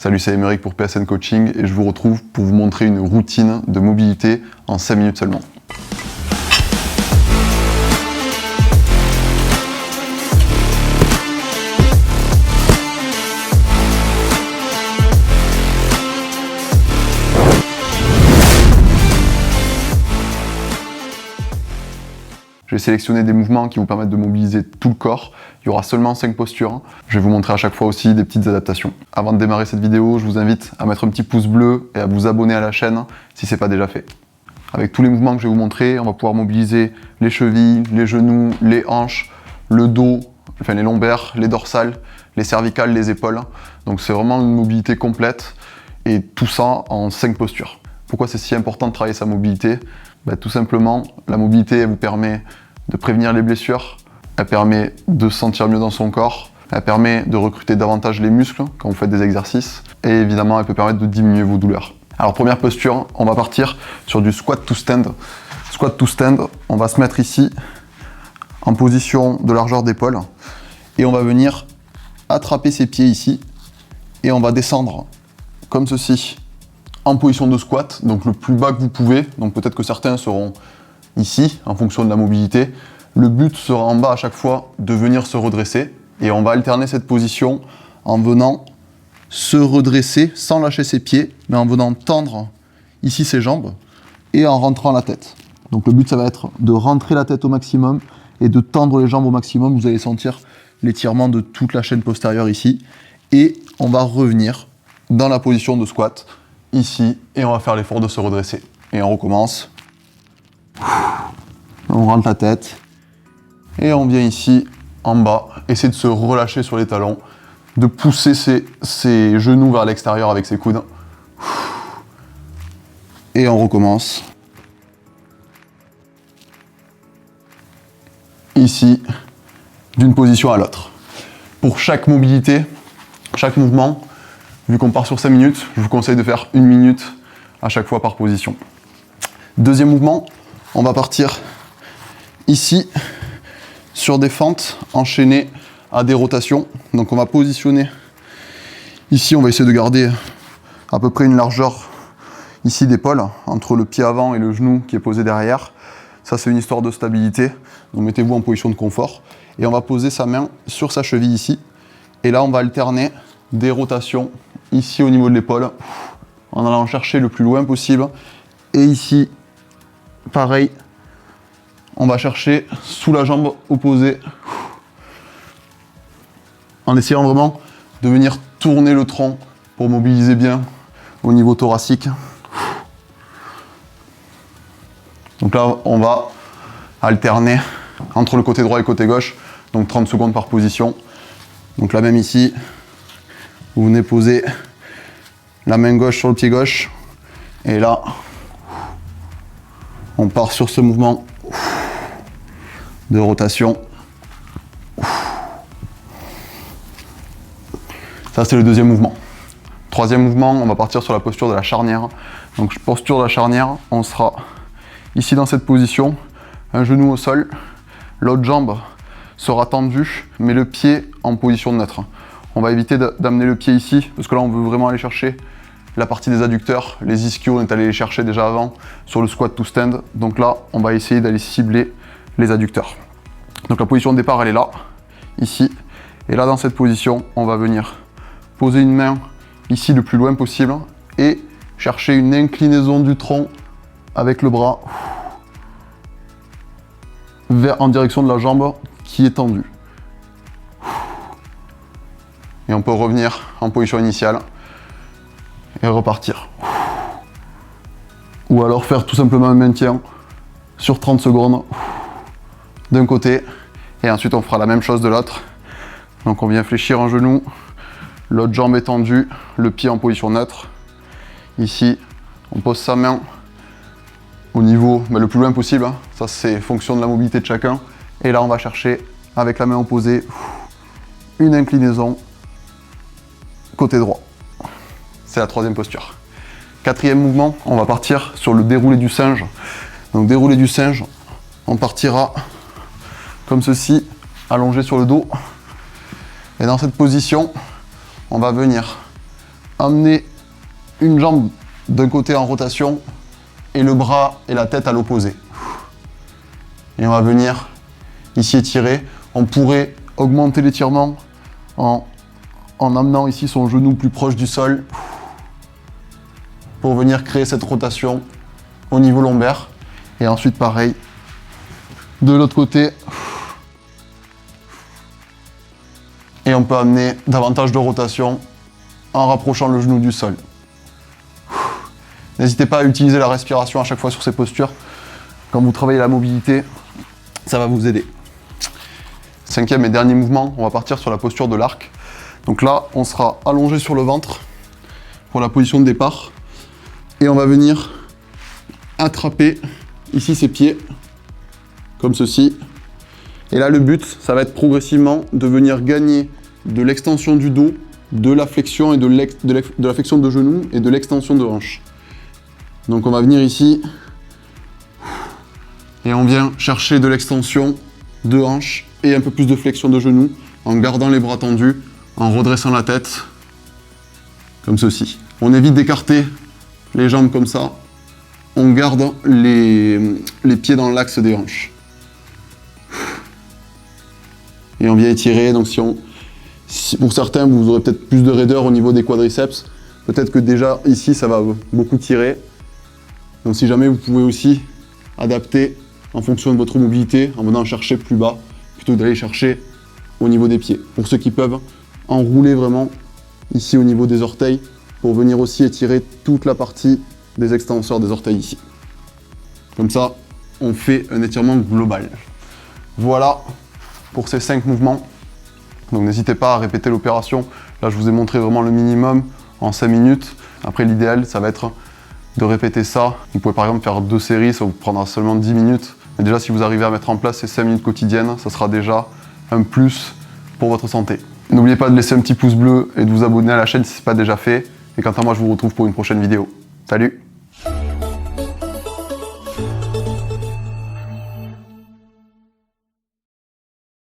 Salut, c'est Émeric pour PSN Coaching et je vous retrouve pour vous montrer une routine de mobilité en 5 minutes seulement. J'ai sélectionné des mouvements qui vous permettent de mobiliser tout le corps. Il y aura seulement 5 postures. Je vais vous montrer à chaque fois aussi des petites adaptations. Avant de démarrer cette vidéo, je vous invite à mettre un petit pouce bleu et à vous abonner à la chaîne si ce n'est pas déjà fait. Avec tous les mouvements que je vais vous montrer, on va pouvoir mobiliser les chevilles, les genoux, les hanches, le dos, enfin les lombaires, les dorsales, les cervicales, les épaules. Donc c'est vraiment une mobilité complète et tout ça en 5 postures. Pourquoi c'est si important de travailler sa mobilité ? Tout simplement, la mobilité elle vous permet de prévenir les blessures, elle permet de se sentir mieux dans son corps, elle permet de recruter davantage les muscles quand vous faites des exercices et évidemment elle peut permettre de diminuer vos douleurs. Alors première posture, on va partir sur du squat to stand. Squat to stand, on va se mettre ici en position de largeur d'épaule et on va venir attraper ses pieds ici et on va descendre comme ceci en position de squat, donc le plus bas que vous pouvez. Donc peut-être que certains seront ici en fonction de la mobilité. Le but sera en bas à chaque fois de venir se redresser et on va alterner cette position en venant se redresser sans lâcher ses pieds, mais en venant tendre ici ses jambes et en rentrant la tête. Donc le but ça va être de rentrer la tête au maximum et de tendre les jambes au maximum. Vous allez sentir l'étirement de toute la chaîne postérieure ici et on va revenir dans la position de squat ici et on va faire l'effort de se redresser et on recommence. On rentre la tête et on vient ici en bas, essayer de se relâcher sur les talons, de pousser ses genoux vers l'extérieur avec ses coudes et on recommence ici d'une position à l'autre. Pour chaque mobilité, chaque mouvement, vu qu'on part sur 5 minutes, je vous conseille de faire 1 minute à chaque fois par position. Deuxième mouvement, on va partir ici sur des fentes enchaînées à des rotations. Donc on va positionner ici, on va essayer de garder à peu près une largeur ici d'épaule entre le pied avant et le genou qui est posé derrière. Ça c'est une histoire de stabilité, donc mettez-vous en position de confort. Et on va poser sa main sur sa cheville ici. Et là on va alterner des rotations ici au niveau de l'épaule en allant chercher le plus loin possible et ici pareil on va chercher sous la jambe opposée en essayant vraiment de venir tourner le tronc pour mobiliser bien au niveau thoracique. Donc là on va alterner entre le côté droit et le côté gauche, donc 30 secondes par position. Donc là même ici vous venez poser la main gauche sur le pied gauche et là on part sur ce mouvement de rotation. Ça c'est le deuxième mouvement. Troisième mouvement, on va partir sur la posture de la charnière. Donc posture de la charnière, on sera ici dans cette position, un genou au sol, l'autre jambe sera tendue mais le pied en position neutre. On va éviter d'amener le pied ici, parce que là on veut vraiment aller chercher la partie des adducteurs. Les ischios, on est allé les chercher déjà avant sur le squat to stand. Donc là, on va essayer d'aller cibler les adducteurs. Donc la position de départ, elle est là, ici. Et là, dans cette position, on va venir poser une main ici le plus loin possible et chercher une inclinaison du tronc avec le bras en direction de la jambe qui est tendue. Et on peut revenir en position initiale et repartir. Ou alors faire tout simplement un maintien sur 30 secondes d'un côté et ensuite on fera la même chose de l'autre. Donc on vient fléchir un genou, l'autre jambe est tendue, le pied en position neutre. Ici, on pose sa main au niveau le plus loin possible. Ça c'est fonction de la mobilité de chacun. Et là on va chercher avec la main opposée une inclinaison côté droit. C'est la troisième posture. Quatrième mouvement, on va partir sur le déroulé du singe. Donc déroulé du singe, on partira comme ceci, allongé sur le dos. Et dans cette position, on va venir amener une jambe d'un côté en rotation et le bras et la tête à l'opposé. Et on va venir ici étirer. On pourrait augmenter l'étirement en amenant ici son genou plus proche du sol pour venir créer cette rotation au niveau lombaire. Et ensuite pareil, de l'autre côté. Et on peut amener davantage de rotation en rapprochant le genou du sol. N'hésitez pas à utiliser la respiration à chaque fois sur ces postures. Quand vous travaillez la mobilité, ça va vous aider. Cinquième et dernier mouvement, on va partir sur la posture de l'arc. Donc là, on sera allongé sur le ventre pour la position de départ. Et on va venir attraper ici ses pieds, comme ceci. Et là, le but, ça va être progressivement de venir gagner de l'extension du dos, de la flexion et de la flexion de genou et de l'extension de hanche. Donc on va venir ici et on vient chercher de l'extension de hanche et un peu plus de flexion de genou en gardant les bras tendus, en redressant la tête, comme ceci. On évite d'écarter les jambes comme ça. On garde les pieds dans l'axe des hanches. Et on vient étirer. Donc si pour certains, vous aurez peut-être plus de raideur au niveau des quadriceps. Peut-être que déjà ici, ça va beaucoup tirer. Donc si jamais, vous pouvez aussi adapter en fonction de votre mobilité en venant chercher plus bas plutôt que d'aller chercher au niveau des pieds. Pour ceux qui peuvent, enrouler vraiment ici au niveau des orteils pour venir aussi étirer toute la partie des extenseurs des orteils ici. Comme ça, on fait un étirement global. Voilà pour ces 5 mouvements. Donc n'hésitez pas à répéter l'opération. Là, je vous ai montré vraiment le minimum en 5 minutes. Après, l'idéal, ça va être de répéter ça. Vous pouvez par exemple faire 2 séries, ça vous prendra seulement 10 minutes. Mais déjà, si vous arrivez à mettre en place ces 5 minutes quotidiennes, ça sera déjà un plus pour votre santé. N'oubliez pas de laisser un petit pouce bleu et de vous abonner à la chaîne si ce n'est pas déjà fait. Et quant à moi, je vous retrouve pour une prochaine vidéo. Salut!